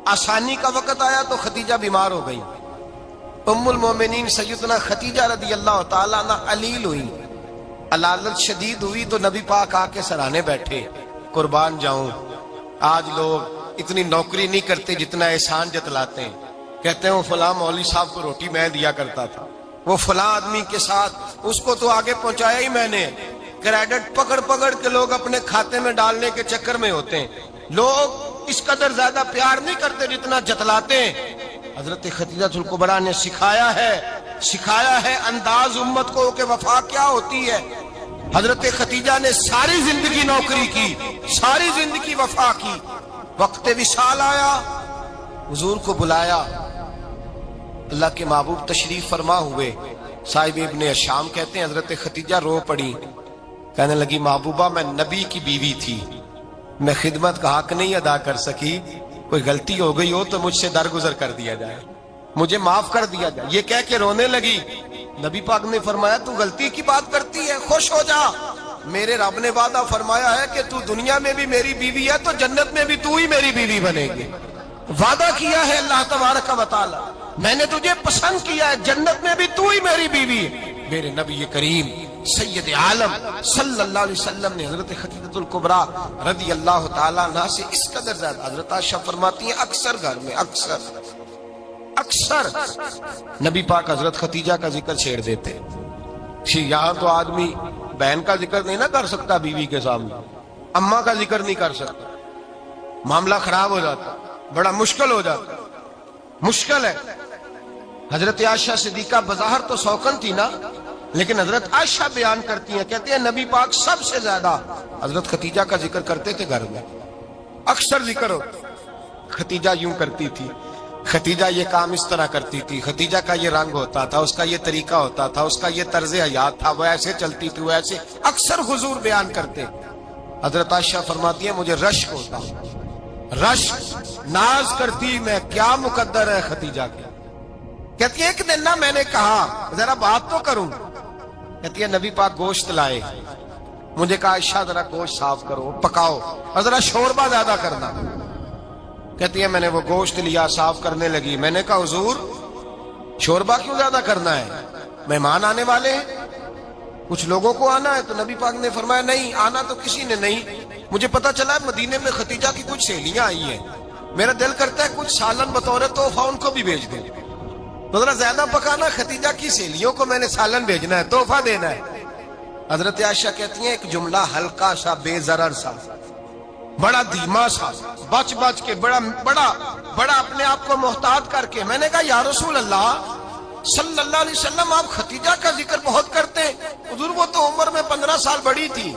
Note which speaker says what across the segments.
Speaker 1: آسانی کا وقت آیا تو ختیجہ بیمار ہو گئی. ام المومنین سیدنا ختیجہ رضی اللہ تعالیٰ عنہ علیل ہوئی, علالت شدید ہوئی تو نبی پاک آ کے سرانے بیٹھے. قربان جاؤں, آج لوگ اتنی نوکری نہیں کرتے جتنا احسان جتلاتے ہیں. کہتے ہیں وہ فلاں مولوی صاحب کو روٹی میں دیا کرتا تھا, وہ فلاں آدمی کے ساتھ اس کو تو آگے پہنچایا ہی میں نے. کریڈٹ پکڑ پکڑ کے لوگ اپنے کھاتے میں ڈالنے کے چکر میں ہوتے ہیں. لوگ اس قدر زیادہ پیار نہیں کرتے جتنا جتلاتے ہیں. حضرت خدیجہ الکبریٰ نے سکھایا ہے انداز امت کو کہ وفا کیا ہوتی ہے. حضرت خدیجہ نے ساری زندگی نوکری کی, ساری زندگی وفا کی. وقت وصال آیا, حضور کو بلایا. اللہ کے محبوب تشریف فرما ہوئے. صاحب ابن شام کہتے ہیں حضرت خدیجہ رو پڑی, کہنے لگی محبوبہ میں نبی کی بیوی تھی, میں خدمت کا حق نہیں ادا کر سکی. کوئی غلطی ہو گئی ہو تو مجھ سے درگزر کر دیا جائے, مجھے معاف کر دیا جائے. یہ کہہ کے رونے لگی. نبی پاک نے فرمایا تو غلطی کی بات کرتی ہے, خوش ہو جا. میرے رب نے وعدہ فرمایا ہے کہ تو دنیا میں بھی میری بیوی ہے تو جنت میں بھی تو ہی میری بیوی بنے گی. وعدہ کیا ہے اللہ تبارک و تعالی, میں نے تجھے پسند کیا ہے, جنت میں بھی تو ہی میری بیوی ہے. میرے نبی کریم سید عالم صلی اللہ علیہ وسلم نے حضرت خدیجہ الکبریٰ رضی اللہ تعالیٰ عنہ سے اس قدر زیادہ, حضرت عائشہ فرماتی ہیں اکثر گھر میں اکثر نبی پاک حضرت خدیجہ کا ذکر چھیڑ دیتے. یہاں تو آدمی بہن کا ذکر نہیں نہ کر سکتا بیوی کے سامنے, اماں کا ذکر نہیں کر سکتا, معاملہ خراب ہو جاتا, بڑا مشکل ہو جاتا, مشکل ہے. حضرت عائشہ صدیقہ بظاہر تو سوکن تھی نا, لیکن حضرت عائشہ بیان کرتی ہیں, کہتے ہیں نبی پاک سب سے زیادہ حضرت خدیجہ کا ذکر کرتے تھے گھر میں, اکثر ذکر ہو. خدیجہ یوں کرتی تھی, خدیجہ یہ کام اس طرح کرتی تھی, خدیجہ کا یہ رنگ ہوتا تھا, اس کا یہ طریقہ ہوتا تھا, اس کا یہ طرز حیات تھا, وہ ایسے چلتی تھی, وہ ایسے. اکثر حضور بیان کرتے. حضرت عائشہ فرماتی ہیں مجھے رشک ہوتا, رشک, ناز کرتی میں کیا مقدر ہے خدیجہ کے. کہتی ہے ایک دن نہ میں نے کہا ذرا بات تو کروں. کہتی ہے نبی پاک گوشت لائے, مجھے کہا عائشہ ذرا گوشت صاف کرو, پکاؤ اور ذرا شوربہ زیادہ کرنا. کہتی ہے میں نے وہ گوشت لیا, صاف کرنے لگی. میں نے کہا حضور شوربہ کیوں زیادہ کرنا ہے, مہمان آنے والے ہیں, کچھ لوگوں کو آنا ہے. تو نبی پاک نے فرمایا نہیں, آنا تو کسی نے نہیں, مجھے پتا چلا ہے مدینے میں خدیجہ کی کچھ سہیلیاں آئی ہیں, میرا دل کرتا ہے کچھ سالن بطور تحفہ ان کو بھی بھیج دیں. تو ذرا زیادہ پکانا, خدیجہ کی سہیلیوں کو میں نے سالن بھیجنا ہے, تحفہ دینا ہے. حضرت عائشہ کہتی ہیں ایک جملہ ہلکا سا, بے ضرر سا, بڑا دھیما سا, بچ کے بڑا اپنے آپ کو محتاط کر کے. میں نے کہا یا رسول اللہ صلی اللہ علیہ وسلم آپ خدیجہ کا ذکر بہت کرتے ہیں. حضور وہ تو عمر میں 15 سال بڑی تھی.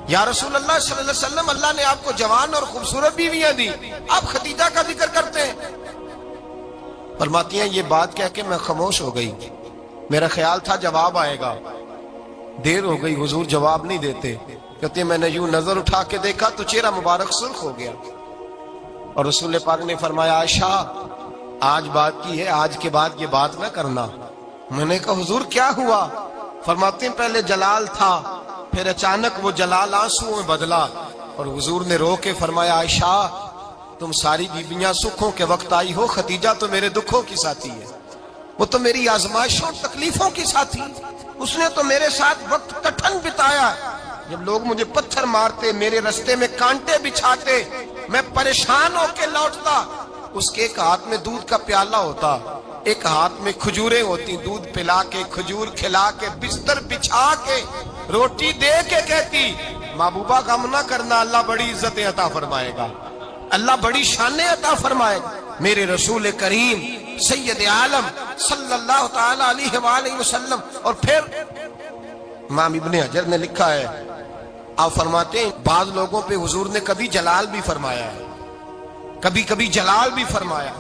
Speaker 1: یا رسول اللہ صلی اللہ علیہ وسلم اللہ نے آپ کو جوان اور خوبصورت بیویاں دی, آپ خدیجہ کا ذکر کرتے ہیں. فرماتی ہیں یہ بات کہہ کے میں خاموش ہو گئی, میرا خیال تھا جواب آئے گا, دیر ہو گئی, حضور جواب نہیں دیتے. کہتے ہیں میں نے یوں نظر اٹھا کے دیکھا تو چہرہ مبارک سرخ ہو گیا, اور رسول پاک نے فرمایا عائشہ آج بات کی ہے, آج کے بعد یہ بات نہ کرنا. میں نے کہا حضور کیا ہوا؟ فرماتے ہیں پہلے جلال تھا, پھر اچانک وہ جلال آنسو میں بدلا, اور حضور نے رو کے فرمایا عائشہ تم ساری بیویاں سکھوں کے وقت آئی ہو, خدیجہ تو میرے دکھوں کی ساتھی ہے, وہ تو میری آزمائشوں تکلیفوں کی ساتھی, اس نے تو میرے ساتھ وقت کٹھن بتایا. جب لوگ مجھے پتھر مارتے, میرے رستے میں کانٹے بچھاتے, میں پریشان ہو کے لوٹتا, اس کے ایک ہاتھ میں دودھ کا پیالہ ہوتا, ایک ہاتھ میں کھجوریں ہوتی, دودھ پلا کے, کھجور کھلا کے, بستر بچھا کے, روٹی دے کے کہتی محبوبہ غم نہ کرنا, اللہ بڑی عزتیں عطا فرمائے گا, اللہ بڑی شانیں عطا فرمائے گا. میرے رسول کریم سید عالم صلی اللہ تعالی علیہ وآلہ وسلم. اور پھر امام ابن حجر نے لکھا ہے, آپ فرماتے ہیں بعض لوگوں پہ حضور نے کبھی جلال بھی فرمایا ہے, کبھی جلال بھی فرمایا,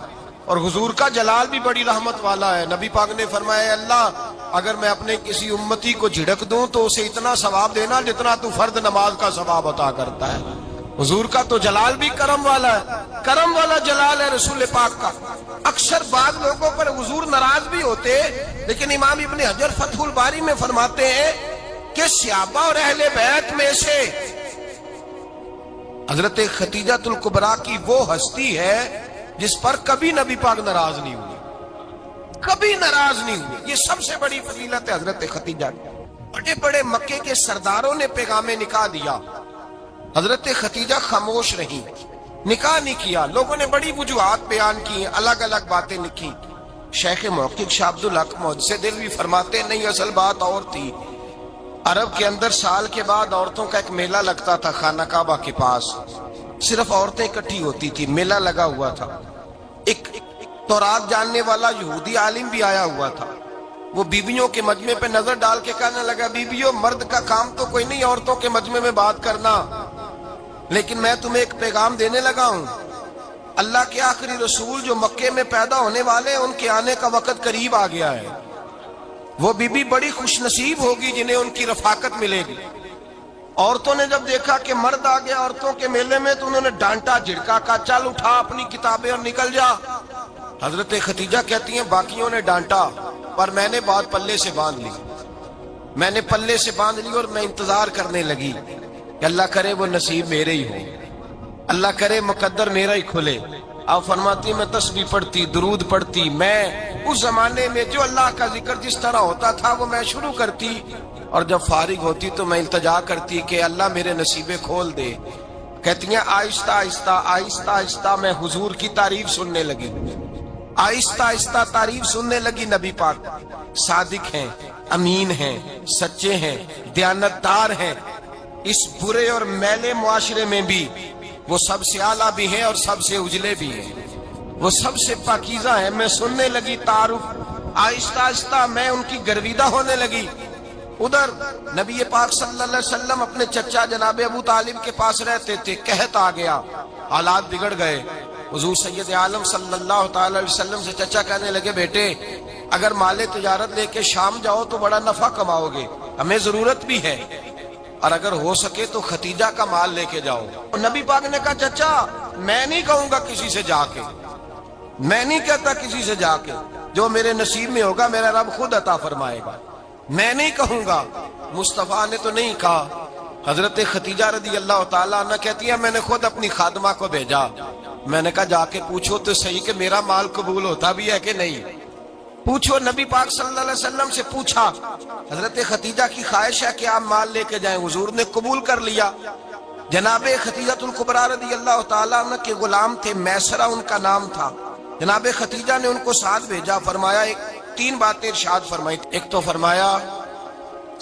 Speaker 1: اور حضور کا جلال بھی بڑی رحمت والا ہے. نبی پاک نے فرمایا اللہ اگر میں اپنے کسی امتی کو جھڑک دوں تو اسے اتنا ثواب دینا جتنا تو فرد نماز کا ثواب عطا کرتا ہے. حضور کا تو جلال بھی کرم والا ہے, کرم والا جلال ہے رسول پاک کا. اکثر بعض لوگوں پر حضور ناراض بھی ہوتے, لیکن امام ابن حجر فتح الباری میں فرماتے ہیں کہ صحابہ اور اہل بیت میں سے حضرت خدیجہ الکبریٰ کی وہ ہستی ہے جس پر کبھی نبی پاک ناراض نہیں ہوئے، کبھی ناراض نہیں ہوئے. یہ سب سے بڑی فضیلت ہے حضرت خدیجہ کی. بڑے بڑے مکے کے سرداروں نے پیغام نکاح دیا، حضرت خدیجہ خاموش رہی، نکاح نہیں کیا. لوگوں نے بڑی وجوہات بیان کی، الگ الگ باتیں لکھی. شیخ محقق شاہ عبدالحق محدث دہلوی فرماتے ہیں نہیں، اصل بات اور تھی. عرب کے اندر سال کے بعد عورتوں کا ایک میلہ لگتا تھا خانہ کعبہ کے پاس، صرف عورتیں اکٹھی ہوتی تھی، میلہ لگا ہوا تھا. ایک تورات جاننے والا یہودی عالم بھی آیا ہوا تھا. وہ بیویوں کے مجمع پہ نظر ڈال کے کہنے لگا بیویوں، مرد کا کام تو کوئی نہیں عورتوں کے مجمع میں بات کرنا، لیکن میں تمہیں ایک پیغام دینے لگا ہوں. اللہ کے آخری رسول جو مکے میں پیدا ہونے والے ہیں، ان کے آنے کا وقت قریب آ گیا ہے. وہ بی بی بڑی خوش نصیب ہوگی جنہیں ان کی رفاقت ملے گی. عورتوں نے جب دیکھا کہ مرد آ گیا عورتوں کے میلے میں تو انہوں نے ڈانٹا جھڑکا، کہا چل اٹھا اپنی کتابیں اور نکل جا. حضرت خدیجہ کہتی ہیں باقیوں نے ڈانٹا پر میں نے بات پلے سے باندھ لی، میں نے پلے سے باندھ لی اور میں انتظار کرنے لگی کہ اللہ کرے وہ نصیب میرے ہی ہو، اللہ کرے مقدر میرا ہی کھلے. آپ فرماتی میں تسبیح پڑھتی، درود پڑھتی. میں اس زمانے میں جو اللہ کا ذکر جس طرح ہوتا تھا وہ میں شروع کرتی، اور جب فارغ ہوتی تو میں التجا کرتی کہ اللہ میرے نصیبے کھول دے. کہتی ہیں آہستہ آہستہ آہستہ آہستہ میں حضور کی تعریف سننے لگی، آہستہ آہستہ تعریف سننے لگی. نبی پاک صادق ہیں، امین ہیں، سچے ہیں، دیانتدار ہیں. اس برے اور میلے معاشرے میں بھی وہ سب سے اعلیٰ بھی ہیں اور سب سے اجلے بھی ہیں، وہ سب سے پاکیزہ ہیں. میں سننے لگی تعارف، آہستہ آہستہ میں ان کی گرویدہ ہونے لگی. ادھر نبی پاک صلی اللہ علیہ وسلم اپنے چچا جناب ابو طالب کے پاس رہتے تھے. قحط آ گیا، حالات بگڑ گئے. حضور سید عالم صلی اللہ تعالی علیہ وسلم سے چچا کہنے لگے بیٹے اگر مال تجارت لے کے شام جاؤ تو بڑا نفع کماؤ گے، ہمیں ضرورت بھی ہے، اور اگر ہو سکے تو خدیجہ کا مال لے کے جاؤ. اور نبی پاک نے کہا چچا میں نہیں کہوں گا کسی سے جا کے، میں نہیں کہتا کسی سے جا کے، جو میرے نصیب میں ہوگا میرا رب خود عطا فرمائے گا، میں نہیں کہوں گا. مصطفیٰ نے تو نہیں کہا. حضرت خدیجہ رضی اللہ تعالیٰ عنہ کہتی ہے میں نے خود اپنی خادمہ کو بھیجا. میں نے کہا جا کے پوچھو تو صحیح کہ میرا مال قبول ہوتا بھی ہے کہ نہیں، پوچھو. نبی پاک صلی اللہ علیہ وسلم سے پوچھا. حضرت خدیجہ کی خواہش ہے کہ آپ مال لے کے جائیں، حضور نے قبول کر لیا. جناب خدیجہ الکبریٰ رضی اللہ تعالیٰ عنہ کے غلام تھے، میسرہ ان کا نام تھا. جناب خدیجہ نے ان کو ساتھ بھیجا. فرمایا ایک 3 باتیں ارشاد فرمائی. ایک تو فرمایا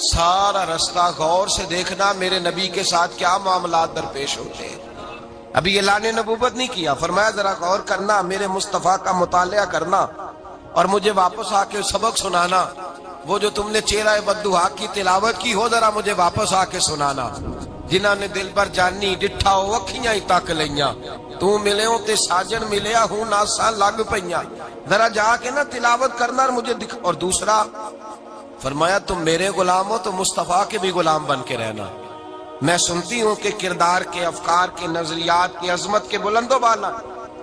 Speaker 1: سارا رستہ غور سے دیکھنا میرے نبی کے ساتھ کیا معاملات درپیش ہوتے ہیں. ابھی اعلان نبوت نہیں کیا، فرمایا ذرا غور کرنا، میرے مصطفیٰ کا مطالعہ کرنا اور مجھے واپس آ کے سبق سنانا. وہ جو تم نے چہرہ بددعا کی تلاوت کی ہو ذرا مجھے واپس آ کے سنانا. جنہاں نے دل بر جانی ڈٹھا ہو اکھیاں ہی تک لیاں، تو ملے ہوں تے ساجن ملیا ہوں ناساں لگ پئیاں. ذرا جا کے نا تلاوت کرنا اور مجھے دکھ. اور دوسرا فرمایا تم میرے غلام ہو تو مصطفیٰ کے بھی غلام بن کے رہنا. میں سنتی ہوں کہ کردار کے، افکار کے، نظریات کی عظمت کے بلند و بالا،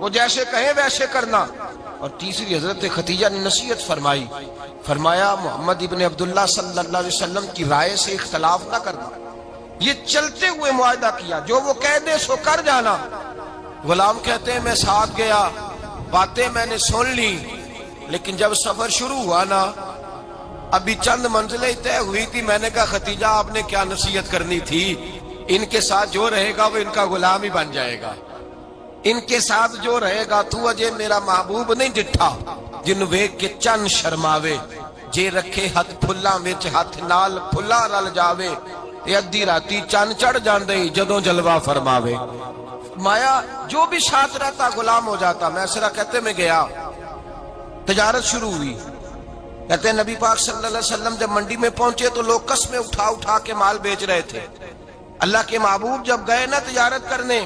Speaker 1: وہ جیسے کہیں ویسے کرنا. اور تیسری حضرت خدیجہ نے نصیحت فرمائی. فرمایا محمد ابن عبداللہ صلی اللہ علیہ وسلم کی رائے سے اختلاف نہ کرنا. یہ چلتے ہوئے معاہدہ کیا، جو وہ کہہ دے سو کر جانا. غلام کہتے ہیں میں ساتھ گیا، باتیں میں نے سن لی، لیکن جب سفر شروع ہوا نا ابھی چند منزلیں طے ہوئی تھی. میں نے کہا خدیجہ آپ نے کیا نصیحت کرنی تھی، ان کے ساتھ جو رہے گا وہ ان کا غلام ہی بن جائے گا، ان کے ساتھ جو رہے گا. تو اجے میرا محبوب نہیں ڈٹھا جن ویکھ کے چن شرماوے، جے رکھے ہاتھ پھلاں وچ ہاتھ نال پھلا رل جاوے، تے ادھی راتی چن چڑھ جاندے جدوں جلوہ فرماوے. مایا جو بھی ساتھ رہتا غلام ہو جاتا. میسرہ کہتے میں گیا، تجارت شروع ہوئی. کہتے ہیں نبی پاک صلی اللہ علیہ وسلم جب منڈی میں پہنچے تو لوگ قسمیں اٹھا اٹھا کے مال بیچ رہے تھے. اللہ کے محبوب جب گئے نا تجارت کرنے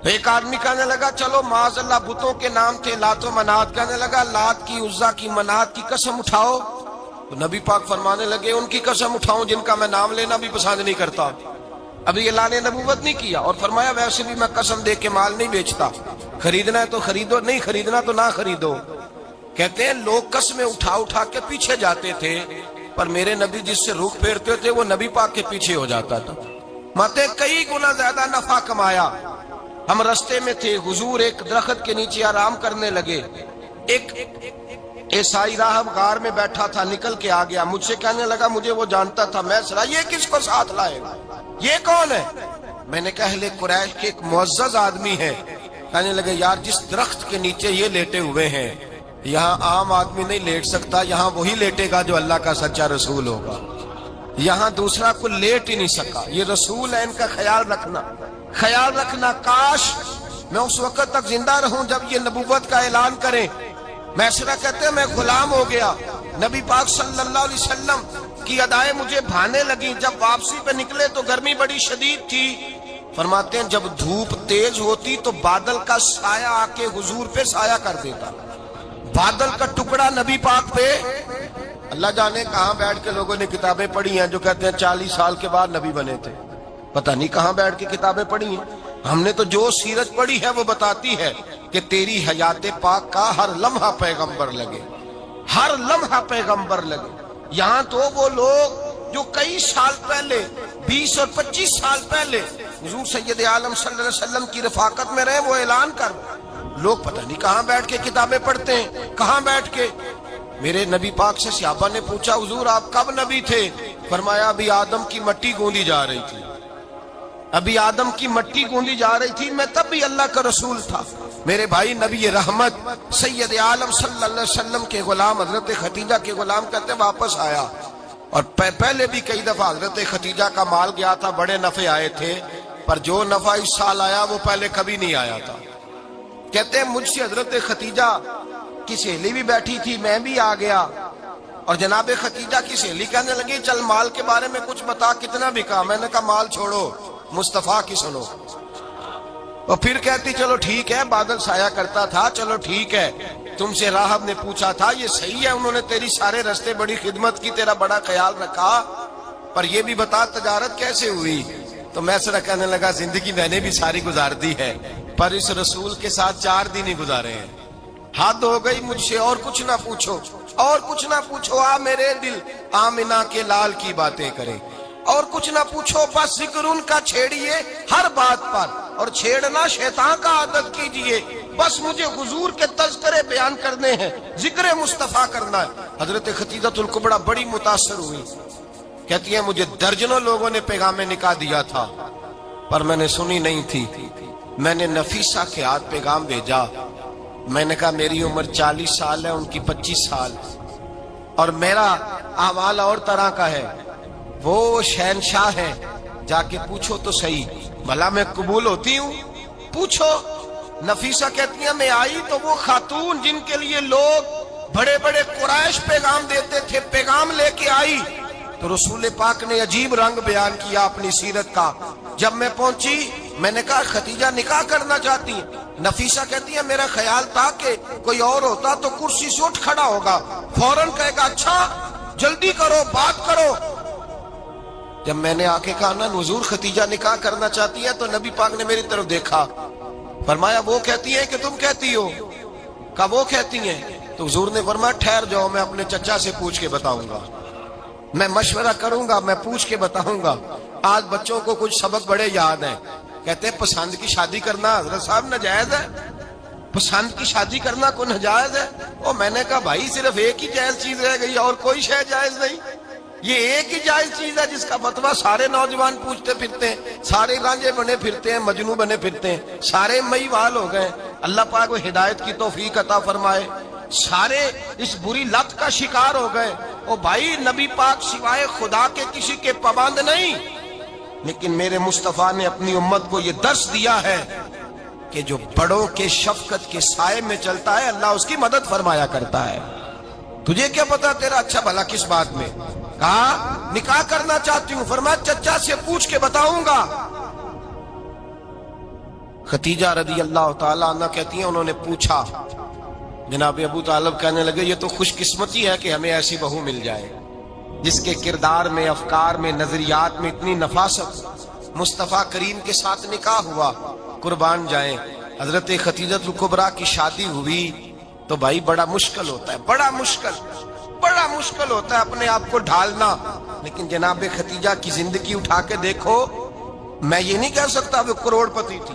Speaker 1: تو ایک آدمی کہنے لگا چلو معاذ اللہ بتوں کے نام تھے لات و منات، کہنے لگا لات کی، عزا کی، منات کی قسم اٹھاؤ. تو نبی پاک فرمانے لگے ان کی قسم اٹھاؤں جن کا میں نام لینا بھی پسند نہیں کرتا. ابھی اعلان نبوت نہیں کیا. اور فرمایا ویسے بھی میں قسم دے کے مال نہیں بیچتا، خریدنا ہے تو خریدو، نہیں خریدنا تو نہ خریدو. کہتے ہیں لوگ قسمیں اٹھا اٹھا کے پیچھے جاتے تھے، پر میرے نبی جس سے رخ پھیرتے تھے وہ نبی پاک کے پیچھے ہو جاتا تھا. ماتے کئی گنا زیادہ نفع کمایا. ہم رستے میں تھے، حضور ایک درخت کے نیچے آرام کرنے لگے، ایک عیسائی راہب غار میں بیٹھا تھا، نکل کے آ گیا، مجھ سے کہنے لگا مجھے وہ جانتا تھا، میں سنا یہ کس کو ساتھ لائے گا، یہ کون ہے؟ میں نے کہا اہل قریش کے ایک معزز آدمی ہے۔ کہنے لگے یار جس درخت کے نیچے یہ لیٹے ہوئے ہیں یہاں عام آدمی نہیں لیٹ سکتا، یہاں وہی لیٹے گا جو اللہ کا سچا رسول ہوگا، یہاں دوسرا کوئی لیٹ ہی نہیں سکا، یہ رسول ہے، ان کا خیال رکھنا، کاش میں اس وقت تک زندہ رہوں جب یہ نبوت کا اعلان کریں۔ میسرہ کہتے ہیں میں غلام ہو گیا، نبی پاک صلی اللہ علیہ وسلم کی ادائیں مجھے بھانے لگیں، جب واپسی پہ نکلے تو گرمی بڑی شدید تھی، فرماتے ہیں جب دھوپ تیز ہوتی تو بادل کا سایہ آ کے حضور پہ سایہ کر دیتا، بادل کا ٹکڑا نبی پاک پہ، اللہ جانے کہاں بیٹھ کے لوگوں نے کتابیں پڑھی ہیں جو کہتے ہیں 40 سال کے بعد نبی بنے تھے، پتہ نہیں کہاں بیٹھ کے کتابیں پڑھی ہیں، ہم نے تو جو سیرت پڑھی ہے وہ بتاتی ہے کہ تیری حیات پاک کا ہر لمحہ پیغمبر لگے، ہر لمحہ پیغمبر لگے۔ یہاں تو وہ لوگ جو کئی سال پہلے 20 اور 25 سال پہلے حضور سید عالم صلی اللہ علیہ وسلم کی رفاقت میں رہے، وہ اعلان کر لوگ پتہ نہیں کہاں بیٹھ کے کتابیں پڑھتے ہیں، کہاں بیٹھ کے۔ میرے نبی پاک سے صحابہ نے پوچھا حضور آپ کب نبی تھے؟ فرمایا ابھی آدم کی مٹی گوندی جا رہی تھی، ابھی آدم کی مٹی گوندی جا رہی تھی، میں تب بھی اللہ کا رسول تھا۔ میرے بھائی نبی رحمت سید عالم صلی اللہ علیہ وسلم کے غلام حضرت ختیجہ کے غلام کہتے واپس آیا، اور پہلے بھی کئی دفعہ حضرت ختیجہ کا مال گیا تھا، بڑے نفع آئے تھے، پر جو نفع اس سال آیا وہ پہلے کبھی نہیں آیا تھا۔ کہتے ہیں مجھ سے حضرت ختیجہ کی سہیلی بھی بیٹھی تھی، میں بھی آ گیا، اور جناب ختیجہ کی سہیلی کہنے لگی چل مال کے بارے میں کچھ بتا، کتنا بکا؟ میں نے کہا مال چھوڑو، مصطفیٰ کی سنو۔ اور پھر کہتی چلو ٹھیک ہے، بادل سایہ کرتا تھا، چلو ٹھیک ہے، تم سے راہب نے پوچھا تھا یہ صحیح ہے، انہوں نے تیری سارے رستے بڑی خدمت کی، تیرا بڑا خیال رکھا، پر یہ بھی بتا تجارت کیسے ہوئی؟ تو میں سر کہنے لگا زندگی میں نے بھی ساری گزار دی ہے، پر اس رسول کے ساتھ 4 دن ہی گزارے ہیں، حد ہو گئی مجھ سے، اور کچھ نہ پوچھو، اور کچھ نہ پوچھو، آ میرے دل آمنہ کے لال کی باتیں کرے، اور کچھ نہ پوچھو، بس ذکر ان کا چھیڑیے ہر بات پر، اور چھیڑنا شیطان کا عادت کیجئے، بس مجھے حضور کے تذکرے بیان کرنے ہیں، ذکر مصطفیٰ کرنا ہے۔ حضرت ختیجہ الکبریٰ بڑی متاثر ہوئی، کہتی ہیں مجھے درجنوں لوگوں نے پیغام نکاح دیا تھا پر میں نے سنی نہیں تھی، میں نے نفیسہ کے ہاتھ پیغام بھیجا، میں نے کہا میری عمر 40 سال ہے، ان کی 25 سال، اور میرا اعمال اور طرح کا ہے، وہ شہنشاہ ہے، جا کے پوچھو تو صحیح، بھلا میں قبول ہوتی ہوں؟ پوچھو۔ نفیسہ کہتی ہیں میں آئی تو وہ خاتون جن کے لیے لوگ بڑے بڑے قریش پیغام دیتے تھے، پیغام لے کے آئی، تو رسول پاک نے عجیب رنگ بیان کیا اپنی سیرت کا۔ جب میں پہنچی میں نے کہا ختیجہ نکاح کرنا چاہتی ہیں؟ نفیسہ کہتی ہے میرا خیال تھا کہ کوئی اور ہوتا تو کرسی سے اٹھ کھڑا ہوگا، فوراً کہے گا اچھا جلدی کرو بات کرو۔ جب میں نے آ کے کہا نا حضور ختیجہ نکاح کرنا چاہتی ہے، تو نبی پاک نے میری طرف دیکھا، فرمایا وہ کہتی ہے کہ تم کہتی ہو؟ کہا وہ کہتی ہیں۔ تو حضور نے فرمایا ٹھہر جاؤ، میں اپنے چچا سے پوچھ کے بتاؤں گا، میں مشورہ کروں گا، میں پوچھ کے بتاؤں گا۔ آج بچوں کو کچھ سبق بڑے یاد ہیں، کہتے ہیں پسند کی شادی کرنا حضرت صاحب ناجائز ہے، پسند کی شادی کرنا کوئی ناجائز ہے؟ اور میں نے کہا بھائی صرف ایک ہی جائز چیز رہ گئی، اور کوئی شے جائز نہیں، یہ ایک ہی جائز چیز ہے جس کا فتویٰ سارے نوجوان پوچھتے پھرتے ہیں، سارے رانجے بنے پھرتے ہیں، مجنوں بنے پھرتے ہیں، سارے مئی وال ہو گئے۔ اللہ پاک کو ہدایت کی توفیق عطا فرمائے، سارے اس بری لت کا شکار ہو گئے۔ او بھائی نبی پاک سوائے خدا کے کسی کے پابند نہیں، لیکن میرے مصطفیٰ نے اپنی امت کو یہ درس دیا ہے کہ جو بڑوں کے شفقت کے سائے میں چلتا ہے اللہ اس کی مدد فرمایا کرتا ہے۔ تجھے کیا پتا تیرا اچھا بھلا کس بات میں؟ کہا نکاح کرنا چاہتی ہوں، فرمایا چچا سے پوچھ کے بتاؤں گا۔ ختیجہ رضی اللہ تعالیٰ عنہ کہتی ہیں انہوں نے پوچھا، جناب ابو طالب کہنے لگے یہ تو خوش قسمتی ہے کہ ہمیں ایسی بہو مل جائے جس کے کردار میں، افکار میں، نظریات میں اتنی نفاست۔ مصطفیٰ کریم کے ساتھ نکاح ہوا، قربان جائیں۔ حضرت ختیجہ الکبریٰ کی شادی ہوئی تو بھائی بڑا مشکل ہوتا ہے، بڑا مشکل ہوتا ہے اپنے آپ کو ڈھالنا، لیکن جناب ختیجہ کی زندگی اٹھا کے دیکھو، میں یہ نہیں کہہ سکتا وہ کروڑ پتی تھی،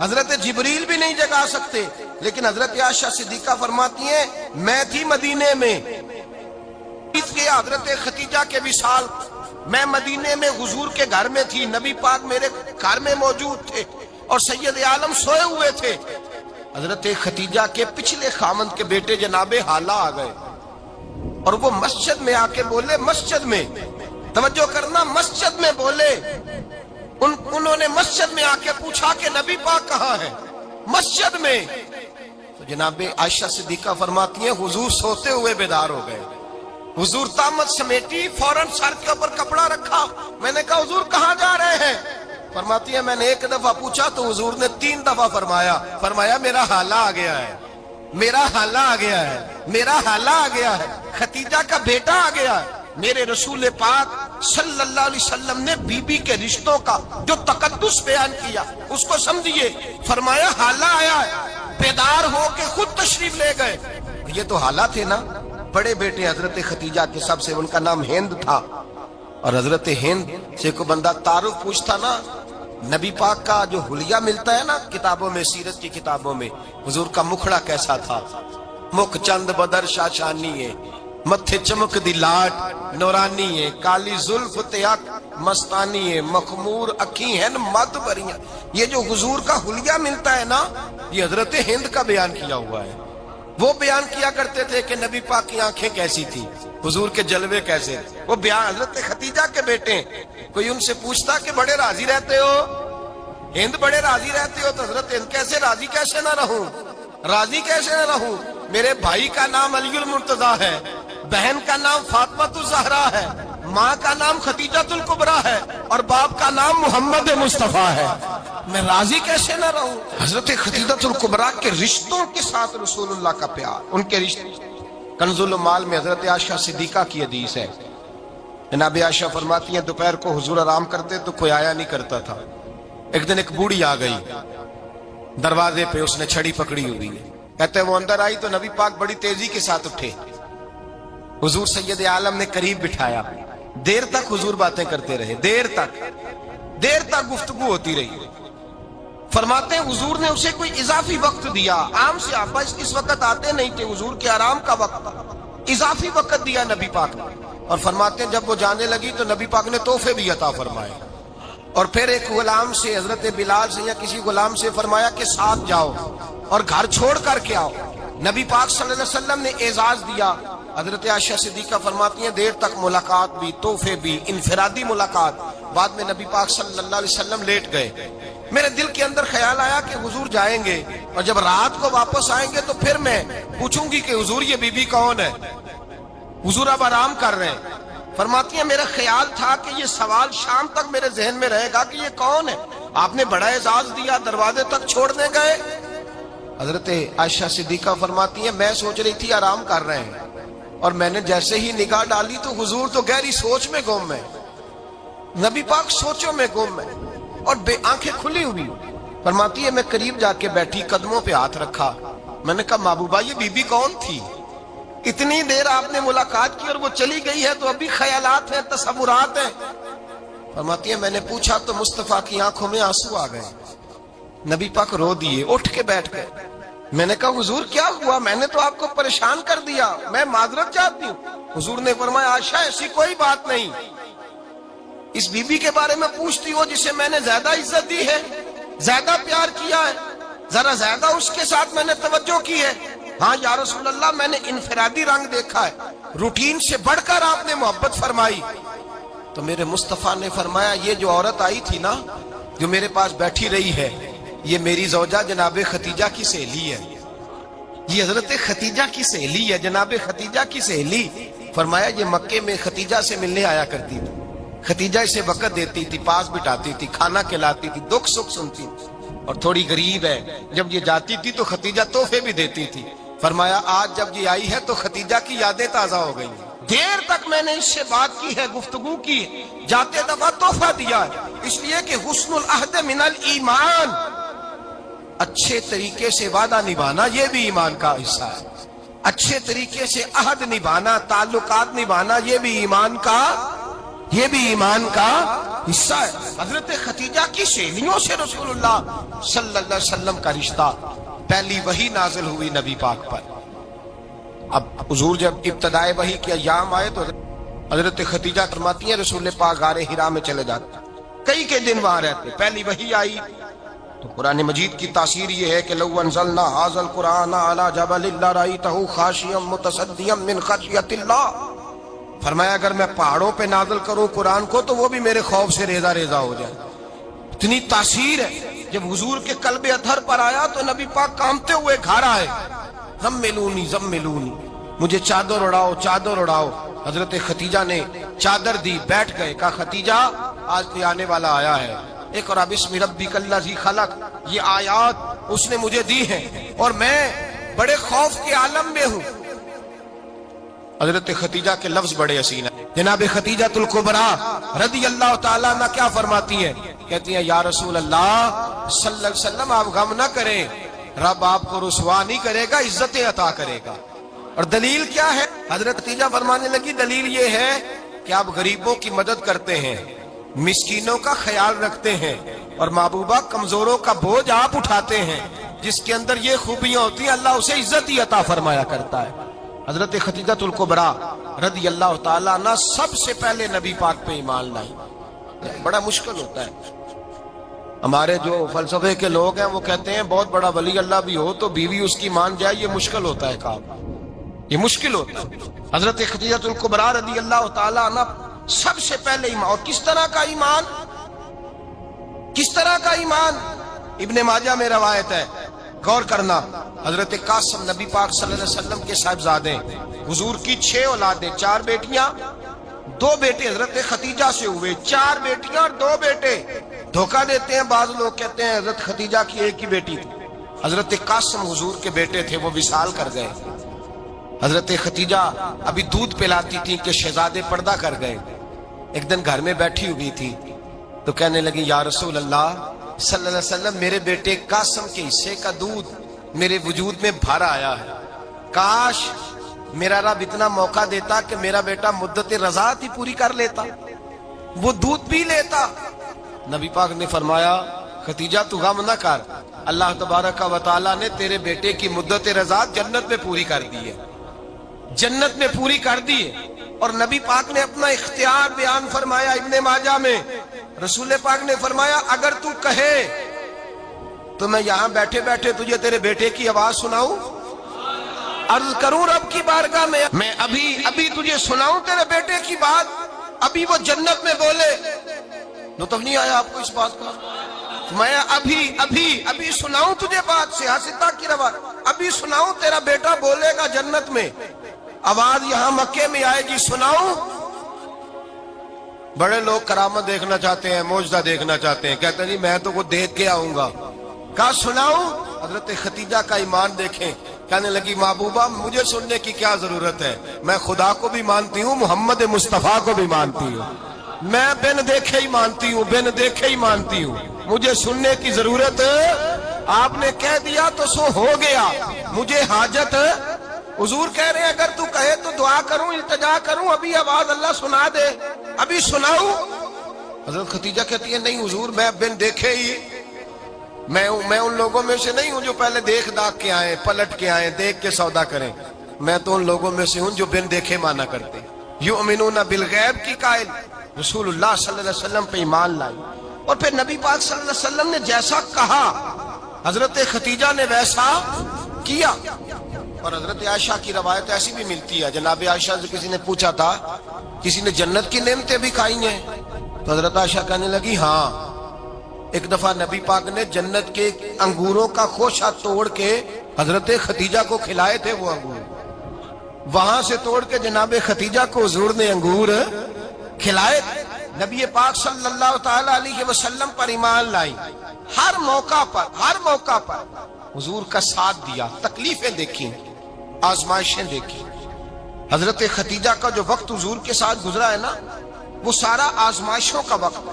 Speaker 1: حضرت جبریل بھی نہیں جگا سکتے، لیکن حضرت عائشہ صدیقہ فرماتی ہیں میں تھی مدینے میں، حضرت ختیجہ کے وصال، میں مدینے میں حضور کے گھر میں تھی، نبی پاک میرے گھر میں موجود تھے اور سید عالم سوئے ہوئے تھے۔ حضرت ختیجہ کے پچھلے خامند کے بیٹے جناب حالہ آ گئے اور وہ مسجد میں آ کے بولے، مسجد میں توجہ کرنا، مسجد میں بولے، انہوں نے مسجد میں آ کے پوچھا کہ نبی پاک کہاں ہے؟ مسجد میں۔ تو جناب عائشہ صدیقہ فرماتی ہیں حضور سوتے ہوئے بیدار ہو گئے، حضور طامت سمیٹی، فوراً سر کے اوپر کپڑا رکھا۔ میں نے کہا حضور کہاں جا رہے ہیں؟ فرماتی ہے میں نے ایک دفعہ پوچھا تو حضور نے 3 دفعہ فرمایا میرا حالہ آ گیا ہے، میرا حالہ آ گیا ہے، میرا حالہ آ گیا ہے، ختیجہ کا بیٹا آ گیا ہے۔ میرے رسول پاک صلی اللہ علیہ وسلم نے بی بی کے رشتوں کا جو تقدس بیان کیا اس کو سمجھیے، فرمایا حالہ آیا ہے، بیدار ہو کے خود تشریف لے گئے۔ یہ تو حالہ تھے نا، بڑے بیٹے حضرت ختیجہ کے سب سے، ان کا نام ہند تھا، اور حضرت ہند سے کوئی بندہ تعارف پوچھتا نا، نبی پاک کا جو حلیہ ملتا ہے نا کتابوں میں، سیرت کی کتابوں میں، حضور کا مکھڑا کیسا تھا، مکھ چند بدر شاشانی ہے، متھے چمک دی لاٹ نورانی ہے، کالی زلف تیاک مستانی ہے، مخمور اکھی ہیں مد بریاں۔ یہ جو حضور کا حلیہ ملتا ہے نا، یہ حضرت ہند کا بیان کیا ہوا ہے۔ وہ بیان کیا کرتے تھے کہ نبی پاک کی آنکھیں کیسی تھی، حضور کے جلوے کیسے، وہ بیان حضرت ختیجہ کے بیٹے ہیں۔ کوئی ان سے پوچھتا کہ بڑے راضی رہتے ہو، ہند بڑے راضی رہتے ہو، تو حضرت ہند کیسے راضی کیسے نہ رہوں، راضی کیسے نہ رہوں، میرے بھائی کا نام علی المرتضیٰ ہے، بہن کا نام فاطمۃ الزہرا ہے، ماں کا نام ختیجۃ الکبریٰ ہے، اور باپ کا نام محمد مصطفیٰ ہے، میں راضی کیسے نہ رہوں۔ حضرت ختیجۃ الکبریٰ کے رشتوں کے ساتھ رسول اللہ کا پیار، ان کے رشتے۔ کنز المال میں حضرت عائشہ صدیقہ کی حدیث ہے، جناب عائشہ فرماتی ہیں دوپہر کو حضور آرام کرتے تو کوئی آیا نہیں کرتا تھا۔ ایک دن ایک بوڑھی آ گئی دروازے پہ، اس نے چھڑی پکڑی ہوئی ہے، کہتے وہ اندر آئی تو نبی پاک بڑی تیزی کے ساتھ اٹھے، حضور سید عالم نے قریب بٹھایا، دیر تک حضور باتیں کرتے رہے، دیر تک گفتگو ہوتی رہی۔ فرماتے ہیں حضور نے اسے کوئی اضافی وقت دیا، عام سے آپا اس وقت آتے نہیں تھے، حضور کے آرام کا وقت تھا، اضافی وقت دیا نبی پاک نے۔ اور فرماتے ہیں جب وہ جانے لگی تو نبی پاک نے تحفے بھی عطا فرمائے، اور پھر ایک غلام سے، حضرت بلال سے یا کسی غلام سے فرمایا کہ ساتھ جاؤ اور گھر چھوڑ کر کے آؤ۔ نبی پاک صلی اللہ علیہ وسلم نے اعزاز دیا۔ حضرت عائشہ صدیقہ فرماتی ہیں دیر تک ملاقات بھی، تحفے بھی، انفرادی ملاقات۔ بعد میں نبی پاک صلی اللہ علیہ وسلم لیٹ گئے، میرے دل کے اندر خیال آیا کہ حضور جائیں گے اور جب رات کو واپس آئیں گے تو پھر میں پوچھوں گی کہ حضور یہ بی بی کون ہے، حضور اب آرام کر رہے ہیں۔ فرماتی ہیں میرا خیال تھا کہ یہ سوال شام تک میرے ذہن میں رہے گا کہ یہ کون ہے، آپ نے بڑا اعزاز دیا، دروازے تک چھوڑنے گئے۔ حضرت عائشہ صدیقہ فرماتی ہیں میں سوچ رہی تھی آرام کر رہے ہیں، اور میں نے جیسے ہی نگاہ ڈالی تو حضور تو گہری سوچ میں گم ہے، نبی پاک سوچوں میں گم ہے اور آنکھیں کھلی ہوئی۔ فرماتی ہے میں قریب جا کے بیٹھی، قدموں پہ ہاتھ رکھا، میں نے کہا محبوبہ یہ بی بی کون تھی، اتنی دیر آپ نے ملاقات کی اور وہ چلی گئی ہے تو ابھی خیالات ہیں، تصورات ہیں۔ فرماتی ہے میں نے پوچھا تو مصطفیٰ کی آنکھوں میں آنسو آ گئے، نبی پاک رو دیے، اٹھ کے بیٹھ گئے۔ میں نے کہا حضور کیا ہوا، میں نے تو آپ کو پریشان کر دیا، میں معذرت چاہتی ہوں۔ حضور نے فرمایا عائشہ ایسی کوئی بات نہیں، اس بی بی کے بارے میں پوچھتی ہو جسے میں نے زیادہ عزت دی ہے، زیادہ پیار کیا ہے، ذرا زیادہ اس کے ساتھ میں نے توجہ کی ہے۔ ہاں یا رسول اللہ میں نے انفرادی رنگ دیکھا ہے، روٹین سے بڑھ کر آپ نے محبت فرمائی۔ تو میرے مصطفیٰ نے فرمایا یہ جو عورت آئی تھی نا، جو میرے پاس بیٹھی رہی ہے، یہ میری زوجہ جناب ختیجہ کی سہیلی ہے، یہ حضرت ختیجہ کی سہیلی ہے، جناب ختیجہ کی سہیلی۔ فرمایا یہ مکے میں ختیجہ سے ملنے آیا کرتی تھی، ختیجہ اسے وقت دیتی تھی، پاس بٹھاتی تھی، کھانا کھلاتی تھی، دکھ سکھ سنتی تھی، اور تھوڑی غریب ہے، جب یہ جاتی تھی تو ختیجہ تحفے بھی دیتی تھی۔ فرمایا آج جب یہ آئی ہے تو ختیجہ کی یادیں تازہ ہو گئی، دیر تک میں نے اس سے بات کی ہے، گفتگو کی ہے، جاتے دفعہ تحفہ دیا ہے، اس لیے کہ حسن العہد من الایمان، اچھے طریقے سے وعدہ نبھانا یہ بھی ایمان کا حصہ ہے، اچھے طریقے سے عہد نبھانا، تعلقات نبھانا یہ بھی ایمان کا یہ بھی ایمان کا حصہ ہے۔ حضرت خدیجہ کی سہیلیوں سے رسول اللہ صلی اللہ علیہ وسلم کا رشتہ، پہلی وحی نازل ہوئی نبی پاک پر۔ اب حضور جب ابتدائے وحی کے ایام آئے تو حضرت خدیجہ فرماتی ہیں رسول پاک غار حرا میں چلے جاتے، کئی کے دن وہاں رہتے۔ پہلی وحی آئی تو قرآن مجید کی تاثیر یہ ہے کہ لو انزلنا ھذا القرآن علی جبل لرأیتہ خاشعا متصدعا من خشیۃ اللہ، فرمایا اگر میں پہاڑوں پہ نازل کروں قرآن کو تو وہ بھی میرے خوف سے ریزہ ریزہ ہو جائے۔ اتنی تاثیر ہے۔ جب حضور کے قلب اطہر پر آیا تو نبی پاک کانپتے ہوئے گھر آئے، زملونی زملونی، مجھے چادر اڑاؤ چادر اڑاؤ۔ حضرت خدیجہ نے چادر دی، بیٹھ گئے، کہا خدیجہ آج کوئی آنے والا آیا ہے، اقرأ بسم ربک الذی خلق، یہ آیات اس نے مجھے دی ہیں اور میں بڑے خوف کے عالم میں ہوں۔ حضرت خدیجہ کے لفظ بڑے حسین ہیں۔ جناب خدیجہ الکبریٰ رضی اللہ تعالیٰ عنہ کیا فرماتی ہیں؟ کہتی ہیں یا رسول اللہ صلی اللہ علیہ وسلم آپ غم نہ کریں، رب آپ کو رسوا نہیں کرے گا، عزتیں عطا کرے گا۔ اور دلیل کیا ہے؟ حضرت خدیجہ فرمانے لگی دلیل یہ ہے کہ آپ غریبوں کی مدد کرتے ہیں، مسکینوں کا خیال رکھتے ہیں، اور محبوبہ کمزوروں کا بوجھ آپ اٹھاتے ہیں۔ جس کے اندر یہ خوبیاں ہوتی ہیں اللہ اسے عزت ہی عطا فرمایا کرتا ہے۔ حضرت خدیجہ الکبریٰ رضی اللہ تعالیٰ عنہ سب سے پہلے نبی پاک پہ ایمان لائی۔ بڑا مشکل ہوتا ہے، ہمارے جو فلسفے کے لوگ ہیں وہ کہتے ہیں بہت بڑا ولی اللہ بھی ہو تو بیوی اس کی مان جائے، یہ مشکل ہوتا ہے کام، یہ مشکل ہوتا ہے۔ حضرت خدیجہ الکبریٰ رضی اللہ تعالیٰ عنہ سب سے پہلے ایمان، اور کس طرح کا ایمان؟ کس طرح کا ایمان؟ ابن ماجہ میں روایت ہے، غور کرنا، حضرت قاسم نبی پاک صلی اللہ علیہ وسلم کے صاحبزادے، حضور کی 6 اولادیں، 4 بیٹیاں 2 بیٹے حضرت خدیجہ سے ہوئے، 4 بیٹیاں اور 2 بیٹے۔ دھوکہ دیتے ہیں بعض لوگ، کہتے ہیں حضرت خدیجہ کی ایک ہی بیٹی تھی۔ حضرت قاسم حضور کے بیٹے تھے، وہ وصال کر گئے۔ حضرت خدیجہ ابھی دودھ پلاتی تھی کہ شہزادے پردہ کر گئے۔ ایک دن گھر میں بیٹھی ہوئی تھی تو کہنے لگی یا رسول اللہ صلی اللہ علیہ وسلم میرے بیٹے قاسم کے حصے کا دودھ میرے وجود میں بھر آیا ہے، کاش میرا رب اتنا موقع دیتا کہ میرا بیٹا مدت رضاعت ہی پوری کر لیتا، وہ دودھ پی لیتا۔ نبی پاک نے فرمایا خدیجہ تو غم نہ کر، اللہ تبارک و تعالیٰ نے تیرے بیٹے کی مدت رضاعت جنت میں پوری کر دی ہے، جنت میں پوری کر دی ہے۔ اور نبی پاک نے اپنا اختیار بیان فرمایا ابن ماجہ میں، رسول پاک نے فرمایا اگر تو کہے تو میں یہاں بیٹھے بیٹھے تجھے تیرے بیٹے کی آواز سناؤں، عرض کروں رب کی بارگاہ میں ابھی تجھے سناؤں تیرے بیٹے کی بات، ابھی وہ جنت میں بولے۔ لطف نہیں آیا آپ کو اس بات کا؟ میں ابھی سناؤں تجھے بات، سیاستہ کی روایت، ابھی سناؤں تیرا بیٹا بولے گا جنت میں، آواز یہاں مکے میں آئے گی، سناؤں؟ بڑے لوگ کرامت دیکھنا چاہتے ہیں، معجزہ دیکھنا چاہتے ہیں، کہتے ہیں جی میں تو وہ دیکھ کے آؤں گا۔ کہا سناؤں؟ حضرت خدیجہ کا ایمان دیکھیں، کہنے لگی محبوبہ مجھے سننے کی کیا ضرورت ہے، میں خدا کو بھی مانتی ہوں، محمد مصطفیٰ کو بھی مانتی ہوں، میں بن دیکھے ہی مانتی ہوں، بن دیکھے ہی مانتی ہوں، مجھے سننے کی ضرورت آپ نے کہہ دیا تو سو ہو گیا، مجھے حاجت۔ حضور کہہ رہے ہیں اگر تو کہے تو دعا کروں، التجا کروں، ابھی آواز اللہ سنا دے، ابھی سناؤں؟ حضرت خدیجہ کہتی ہے نہیں حضور میں بن دیکھے ہی، میں ان لوگوں میں سے نہیں ہوں جو پہلے دیکھ داکھ کے آئیں، پلٹ کے آئیں، دیکھ کے سودا کریں، میں تو ان لوگوں میں سے ہوں جو بن دیکھے مانا کرتے۔ یؤمنون بالغیب کی قائل رسول اللہ صلی اللہ علیہ وسلم پہ ایمان لائی، اور پھر نبی پاک صلی اللہ علیہ وسلم نے جیسا کہا حضرت خدیجہ نے ویسا کیا۔ اور حضرت عائشہ کی روایت ایسی بھی ملتی ہے، جناب عائشہ سے کسی نے پوچھا تھا کسی نے جنت کی نعمتیں بھی کھائی ہیں؟ تو حضرت عائشہ کہنے لگی ہاں، ایک دفعہ نبی پاک نے جنت کے انگوروں کا خوشہ توڑ کے حضرت خدیجہ کو کھلائے تھے، وہ انگور وہاں سے توڑ کے جناب خدیجہ کو حضور نے انگور کھلائے۔ نبی پاک صلی اللہ تعالی علیہ وسلم پر ایمان لائی، ہر موقع پر حضور کا ساتھ دیا، تکلیفیں دیکھی، آزمائشیں دیکھی۔ حضرت خدیجہ کا جو وقت حضور کے ساتھ گزرا ہے نا، وہ سارا آزمائشوں کا وقت۔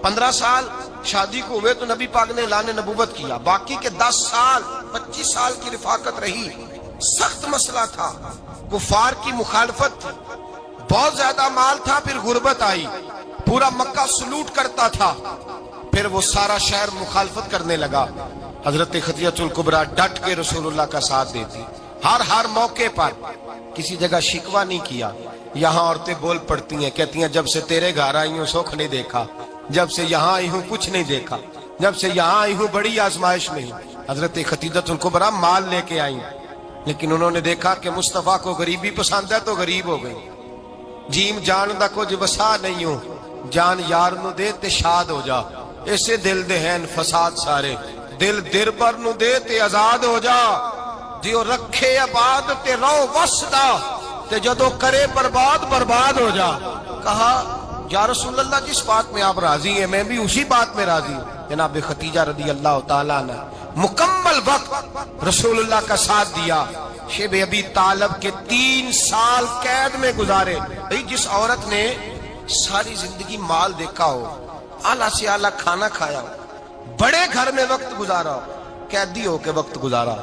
Speaker 1: 15 سال شادی کو ہوئے تو نبی پاک نے اعلان نبوت کیا، باقی کے 10 سال 25 سال کی رفاقت رہی، سخت مسئلہ تھا، کفار کی مخالفت تھی، بہت زیادہ مال تھا، پھر غربت آئی، پورا مکہ سلوٹ کرتا تھا، پھر وہ سارا شہر مخالفت کرنے لگا، حضرت خدیجہ الکبریٰ ڈٹ کے رسول اللہ کا ساتھ دیتی، ہر موقع پر کسی جگہ شکوہ نہیں کیا۔ یہاں عورتیں بول پڑتی ہیں، کہتی ہیں جب سے تیرے گھر آئی ہوں سکھ نہیں دیکھا، جب سے یہاں آئی ہوں کچھ نہیں دیکھا، جب سے یہاں آئی ہوں بڑی آزمائش میں ہوں۔ حضرت خدیجہ الکبریٰ مال لے کے آئیں، لیکن انہوں نے دیکھا کہ مصطفیٰ کو غریبی پسند ہے تو غریب ہو گئی۔ جیم جان دا کچھ وسا نہیں ہوں، جان یار نو دے تے شاد ہو جا، ایسے دل دے ہیں فساد سارے، دل دربر نو دے تے آزاد ہو جا، دیو رکھے آباد تے رو وسدا تے جدو کرے برباد برباد ہو جا۔ کہا یا رسول اللہ جس بات میں آپ راضی ہیں میں بھی اسی بات میں راضی ہوں۔ جناب خدیجہ رضی اللہ تعالیٰ عنہ مکمل وقت رسول اللہ کا ساتھ دیا۔ شیب ابی طالب کے 3 سال قید میں گزارے۔ جس عورت نے ساری زندگی مال دیکھا ہو، اعلیٰ سے اعلیٰ کھانا کھایا ہو، بڑے گھر میں وقت گزارا ہو، قیدی ہو کے وقت گزارا،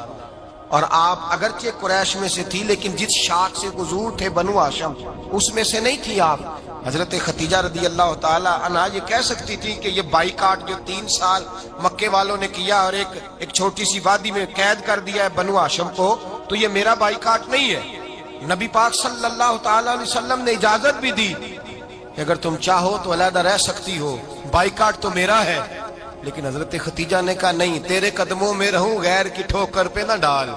Speaker 1: اور آپ اگرچہ قریش میں سے تھی لیکن جس شاخ سے حضور تھے بنو ہاشم اس میں سے نہیں تھی آپ۔ حضرت خدیجہ رضی اللہ تعالی عنہا یہ کہہ سکتی تھی کہ یہ بائیکاٹ جو 3 سال مکے والوں نے کیا اور ایک چھوٹی سی وادی میں قید کر دیا ہے بنو ہاشم کو، تو یہ میرا بائیکاٹ نہیں ہے۔ نبی پاک صلی اللہ تعالی علیہ وسلم نے اجازت بھی دی کہ اگر تم چاہو تو علیحدہ رہ سکتی ہو، بائیکاٹ تو میرا ہے۔ لیکن حضرت خدیجہ نے کہا نہیں، تیرے قدموں میں رہوں، غیر کی ٹھوکر پہ نہ ڈال،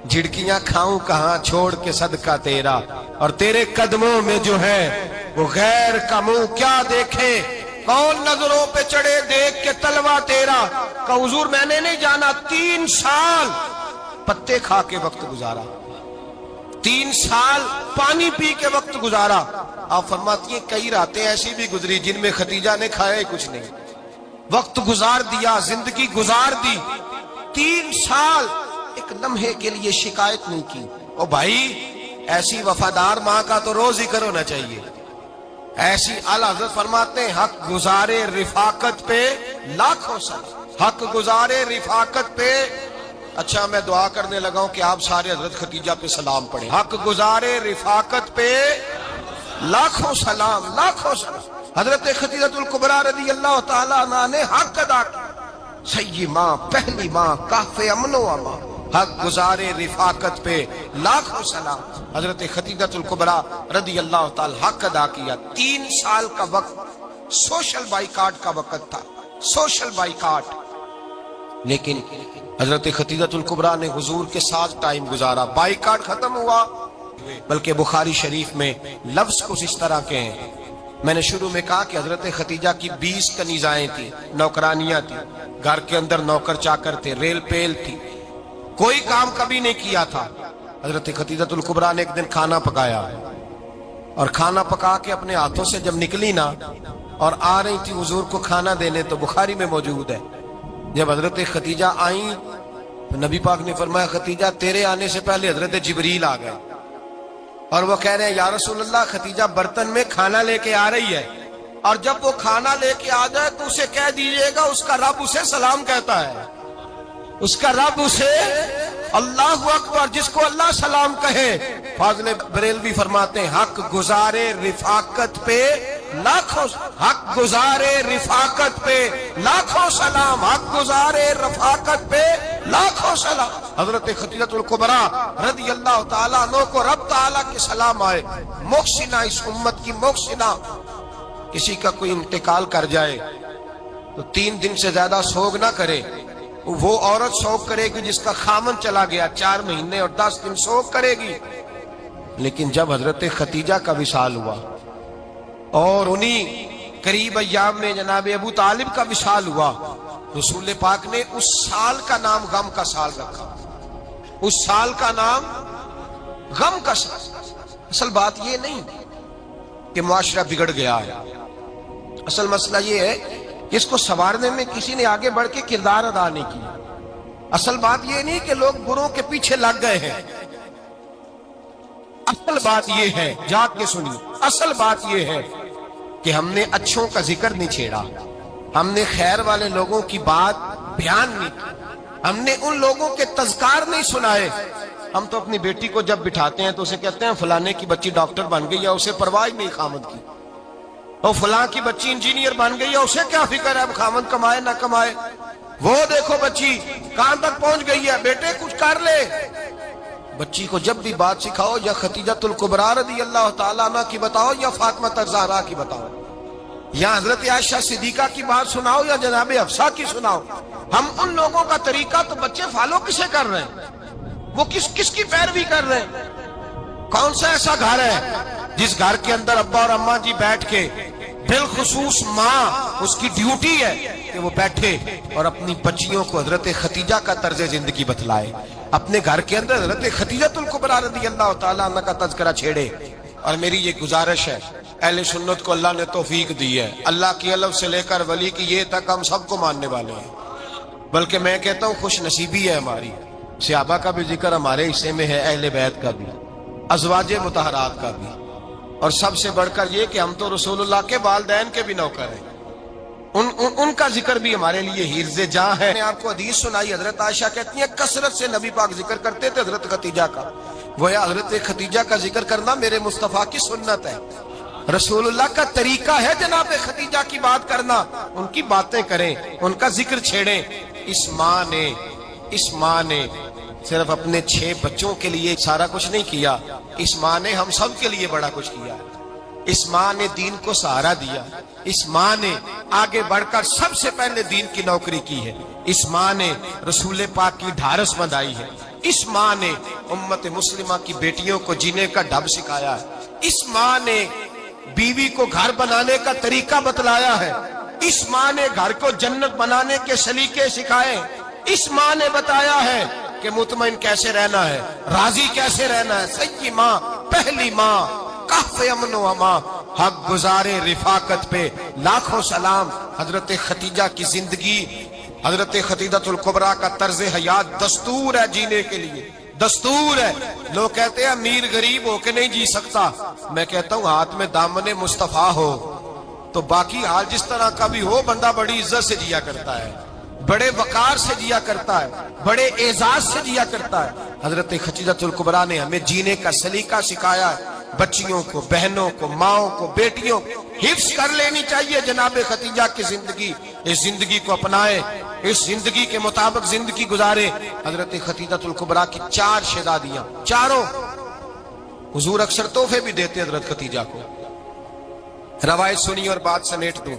Speaker 1: جھڑکیاں کھاؤں کہاں چھوڑ کے صدقہ تیرا، اور تیرے قدموں میں جو ہے وہ غیر کا منہ کیا دیکھے، کون نظروں پہ چڑھے دیکھ کے تلوا تیرا۔ کہ حضور میں نے نہیں جانا، 3 سال پتے کھا کے وقت گزارا، 3 سال پانی پی کے وقت گزارا۔ آپ فرماتی ہیں کئی راتیں ایسی بھی گزری جن میں خدیجہ نے کھایا ہی کچھ نہیں، وقت گزار دیا، زندگی گزار دی، 3 سال ایک لمحے کے لیے شکایت نہیں کی۔ او بھائی ایسی وفادار ماں کا تو روز ذکر ہونا چاہیے۔ ایسی اعلیٰ حضرت فرماتے ہیں حق گزارے رفاقت پہ لاکھوں سلام، حق گزارے رفاقت پہ۔ اچھا میں دعا کرنے لگا ہوں کہ آپ سارے حضرت خدیجہ پہ سلام پڑھیں۔ حق گزارے رفاقت پہ لاکھوں سلام، لاکھوں سلام۔ حضرت خدیجہ الکبریٰ رضی اللہ تعالیٰ عنہ نے حق ادا کیا، سیدی ماں، پہلی ماں، کہف امن و امان، حق گزارے رفاقت پہ لاکھوں سلام۔ حضرت خدیجہ الکبریٰ رضی اللہ تعالی حق ادا کیا۔ 3 سال کا وقت سوشل بائیکاٹ کا وقت تھا، سوشل بائیکاٹ، لیکن حضرت خدیجہ الکبریٰ نے حضور کے ساتھ ٹائم گزارا، بائیکاٹ ختم ہوا۔ بلکہ بخاری شریف میں لفظ کچھ اس طرح کے ہیں، میں نے شروع میں کہا کہ حضرت خدیجہ کی 20 کنیزائیں تھیں، نوکرانیاں تھیں، گھر کے اندر نوکر چاکر تھے، ریل پیل تھی، کوئی کام کبھی نہیں کیا تھا۔ حضرت خدیجہ الکبریٰ نے ایک دن کھانا پکایا، اور کھانا پکا کے اپنے ہاتھوں سے جب نکلی نا اور آ رہی تھی حضور کو کھانا دینے، تو بخاری میں موجود ہے جب حضرت خدیجہ آئیں تو نبی پاک نے فرمایا خدیجہ تیرے آنے سے پہلے حضرت جبریل آ گئے، اور وہ کہہ رہے ہیں یا رسول اللہ خدیجہ برتن میں کھانا لے کے آ رہی ہے، اور جب وہ کھانا لے کے آ جائے تو اسے کہہ دیجئے گا اس کا رب اسے سلام کہتا ہے، اس کا رب اسے اللہ اکبر، جس کو اللہ سلام کہے۔ فاضل بریلوی فرماتے ہیں حق گزارے رفاقت پہ لاکھوں، حق گزارے رفاقت پہ لاکھوں سلام، حق گزارے رفاقت پہ لاکھوں سلام۔ حضرت خدیجہ الکبریٰ رضی اللہ تعالیٰ عنہ کو رب تعالیٰ کے سلام آئے، محسنہ، اس امت کی محسنہ۔ کسی کا کوئی انتقال کر جائے تو 3 دن سے زیادہ سوگ نہ کرے، وہ عورت سوگ کرے گی جس کا خامن چلا گیا، 4 مہینے اور 10 دن سوگ کرے گی۔ لیکن جب حضرت خدیجہ کا وصال ہوا اور انہی قریب ایام میں جناب ابو طالب کا وصال ہوا، رسول پاک نے اس سال کا نام غم کا سال رکھا، اس سال کا نام غم کا سال۔ اصل بات یہ نہیں کہ معاشرہ بگڑ گیا ہے، اصل مسئلہ یہ ہے کہ اس کو سنوارنے میں کسی نے آگے بڑھ کے کردار ادا نہیں کیا۔ اصل بات یہ نہیں کہ لوگ بروں کے پیچھے لگ گئے ہیں، اصل بات یہ ہے، جاگ کے سنیے، اصل بات یہ ہے کہ ہم نے اچھوں کا ذکر نہیں چھیڑا، ہم نے خیر والے لوگوں کی بات بیان نہیں کی، ہم نے ان لوگوں کے تذکار نہیں سنائے۔ ہم تو اپنی بیٹی کو جب بٹھاتے ہیں تو اسے کہتے ہیں فلانے کی بچی ڈاکٹر بن گئی، یا اسے پرواہ نہیں خامد کی، اور فلاں کی بچی انجینئر بن گئی ہے، اسے کیا فکر ہے اب خاوند کمائے نہ کمائے؟ وہ دیکھو بچی کہاں تک پہنچ گئی ہے، بیٹے کچھ کر لے۔ بچی کو جب بھی بات سکھاؤ یا خدیجۃ الکبریٰ رضی اللہ تعالیٰ عنہ کی بتاؤ یا فاطمہ الزہرا کی بتاؤ، یا حضرت عائشہ صدیقہ کی بات سناؤ یا جناب حفصہ کی سناؤ۔ ہم ان لوگوں کا طریقہ تو بچے فالو کسے کر رہے ہیں؟ وہ کس کی پیروی کر رہے ہیں؟ کون سا ایسا گھر ہے جس گھر کے اندر ابا اور اماں جی بیٹھ کے، بالخصوص ماں اس کی ڈیوٹی ہے کہ وہ بیٹھے اور اپنی بچیوں کو حضرت خدیجہ کا طرز زندگی بتلائے، اپنے گھر کے اندر حضرت خدیجۃ الکبریٰ رضی اللہ تعالیٰ عنہ کا تذکرہ چھیڑے۔ اور میری یہ گزارش ہے، اہل سنت کو اللہ نے توفیق دی ہے، اللہ کی الف سے لے کر ولی کی یہ تک ہم سب کو ماننے والے ہیں، بلکہ میں کہتا ہوں خوش نصیبی ہے ہماری، صحابہ کا بھی ذکر ہمارے حصے میں ہے، اہل بیت کا بھی، ازواج مطہرات کا بھی، اور سب سے بڑھ کر یہ کہ ہم تو رسول اللہ کے والدین کے بھی نوکر ہیں، ان کا ذکر بھی ہمارے لیے حرز جاں ہے۔ میں نے آپ کو حدیث سنائی، حضرت عائشہ کہتی ہیں کثرت سے نبی پاک ذکر کرتے تھے حضرت خدیجہ کا، گویا حضرت خدیجہ کا ذکر کرنا میرے مصطفیٰ کی سنت ہے، رسول اللہ کا طریقہ ہے جناب خدیجہ کی بات کرنا، ان کی باتیں کریں، ان کا ذکر چھیڑیں۔ اس ماں نے صرف اپنے 6 بچوں کے لیے سارا کچھ نہیں کیا، اس ماں نے ہم سب کے لیے بڑا کچھ کیا، اس ماں نے دین کو سہارا دیا، اس ماں نے آگے بڑھ کر سب سے پہلے دین کی نوکری کی ہے، اس ماں نے رسول پاک کی ڈھارس بندھائی ہے، اس ماں نے امت مسلمہ کی بیٹیوں کو جینے کا ڈھب سکھایا ہے، اس ماں نے بیوی کو گھر بنانے کا طریقہ بتلایا ہے، اس ماں نے گھر کو جنت بنانے کے سلیقے سکھائے، اس ماں نے بتایا ہے کہ مطمئن کیسے رہنا ہے، راضی کیسے رہنا ہے۔ سچی ماں، پہلی ماں، کہف امن و امان، حق گزارے رفاقت پہ لاکھوں سلام۔ حضرت خدیجہ کی زندگی، حضرت خدیجۃ الکبریٰ کا طرز حیات دستور ہے جینے کے لیے، دستور ہے۔ لوگ کہتے ہیں امیر غریب ہو کے نہیں جی سکتا، میں کہتا ہوں ہاتھ میں دامن مصطفیٰ ہو تو باقی حال جس طرح کا بھی ہو، بندہ بڑی عزت سے جیا کرتا ہے، بڑے وقار سے جیا کرتا ہے، بڑے اعزاز سے جیا کرتا ہے۔ حضرت خدیجۃ الکبریٰ نے ہمیں جینے کا سلیقہ سکھایا ہے، بچیوں کو، بہنوں کو، ماؤں کو، بیٹیوں کو حفظ کر لینی چاہیے جناب خدیجہ کی زندگی، اس زندگی کو اپنائے، اس زندگی کے مطابق زندگی گزارے۔ حضرت خدیجۃ الکبریٰ کی 4 شہزادیاں، چاروں حضور اکثر تحفے بھی دیتے حضرت خدیجہ کو۔ روایت سنی اور بات سمیٹ دوں،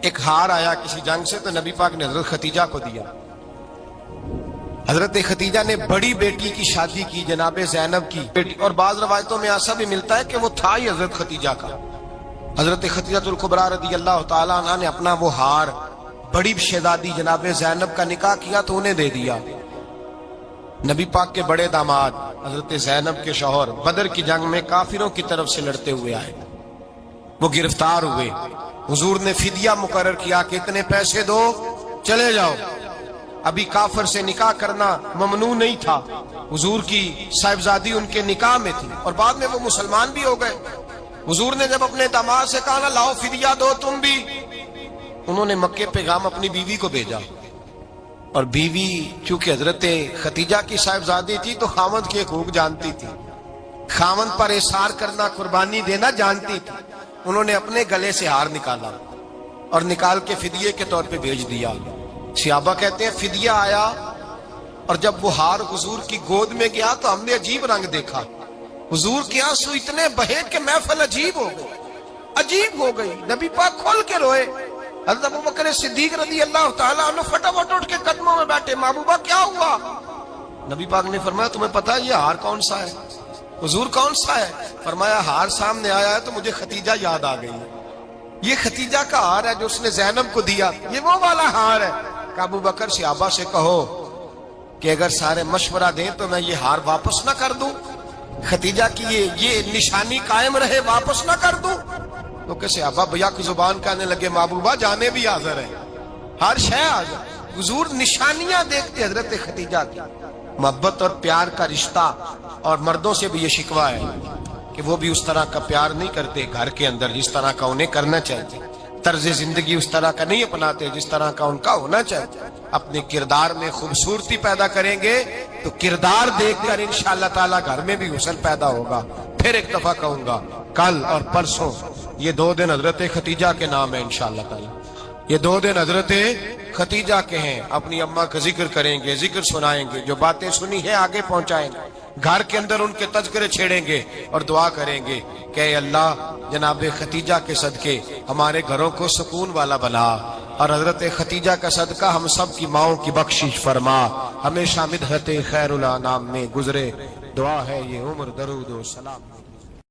Speaker 1: ایک ہار آیا کسی جنگ سے تو نبی پاک نے حضرت خدیجہ کو دیا۔ حضرت خدیجہ نے بڑی بیٹی کی شادی کی جناب زینب کی بیٹی، اور بعض روایتوں میں ایسا بھی ملتا ہے کہ وہ تھا ہی حضرت خدیجہ کا۔ حضرت خدیجۃ الکبریٰ رضی اللہ تعالیٰ عنہ نے اپنا وہ ہار بڑی شہزادی جناب زینب کا نکاح کیا تو انہیں دے دیا۔ نبی پاک کے بڑے داماد حضرت زینب کے شوہر بدر کی جنگ میں کافروں کی طرف سے لڑتے ہوئے آئے، وہ گرفتار ہوئے، حضور نے فدیہ مقرر کیا کہ اتنے پیسے دو چلے جاؤ۔ ابھی کافر سے نکاح کرنا ممنوع نہیں تھا، حضور کی صاحبزادی ان کے نکاح میں تھی اور بعد میں وہ مسلمان بھی ہو گئے۔ حضور نے جب اپنے داماد سے کہا نا لاؤ فدیہ دو تم بھی، انہوں نے مکے پیغام اپنی بیوی کو بھیجا، اور بیوی چونکہ حضرت خدیجہ کی صاحبزادی تھی تو خاوند کے حقوق جانتی تھی، خاوند پر احسار کرنا، قربانی دینا جانتی تھی۔ انہوں نے اپنے گلے سے ہار نکالا اور نکال کے فدیے کے طور پہ بھیج دیا۔ صحابہ کہتے ہیں فدیہ آیا اور جب وہ ہار حضور کی گود میں گیا تو ہم نے عجیب رنگ دیکھا، حضور کے آنسو اتنے بہے کہ محفل عجیب ہو گئی، عجیب ہو گئی، نبی پاک کھول کے روئے۔ حضرت ابوبکر صدیق رضی اللہ تعالیٰ عنہ فٹافٹ اٹھ کے قدموں میں بیٹھے، محبوبہ کیا ہوا؟ نبی پاک نے فرمایا تمہیں پتا ہے یہ ہار کون سا ہے؟ حضور کون سا ہے؟ فرمایا ہار سامنے آیا ہے تو مجھے خدیجہ یاد آ گئی، یہ خدیجہ کا ہار ہے جو اس نے زینب کو دیا، یہ وہ والا ہار ہے۔ کہ ابوبکر صحابہ سے کہو کہ اگر سارے مشورہ دیں تو میں یہ ہار واپس نہ کر دوں، خدیجہ کی یہ نشانی قائم رہے، واپس نہ کر دوں؟ تو کہ صحابہ بھیا کی زبان کہنے لگے محبوبہ جانے بھی حاضر ہے، ہر شے حاضر۔ حضور نشانیاں دیکھتے حضرت خدیجہ کی، محبت اور پیار کا رشتہ، اور مردوں سے بھی یہ شکوہ ہے کہ وہ بھی اس طرح کا پیار نہیں کرتے گھر کے اندر جس طرح کا انہیں کرنا چاہیے، طرز زندگی اس طرح کا نہیں اپناتے جس طرح کا ان کا ہونا چاہیے۔ اپنے کردار میں خوبصورتی پیدا کریں گے تو کردار دیکھ کر انشاءاللہ تعالی گھر میں بھی حسن پیدا ہوگا۔ پھر ایک دفعہ کہوں گا، کل اور پرسوں یہ 2 دن حضرت خدیجہ کے نام ہے انشاءاللہ تعالی. یہ 2 دن حضرت خدیجہ کے ہیں. اپنی اماں کا ذکر کریں گے, ذکر سنائیں گے, جو باتیں سنی ہیں آگے پہنچائیں گے, گھر کے اندر ان کے تذکرے چھیڑیں گے اور دعا کریں گے کہ اے اللہ جناب خدیجہ کے صدقے ہمارے گھروں کو سکون والا بنا, اور حضرت خدیجہ کا صدقہ ہم سب کی ماؤں کی بخشش فرما, ہمیشہ مدحت خیر الانام میں گزرے. دعا ہے یہ عمر درود و سلام.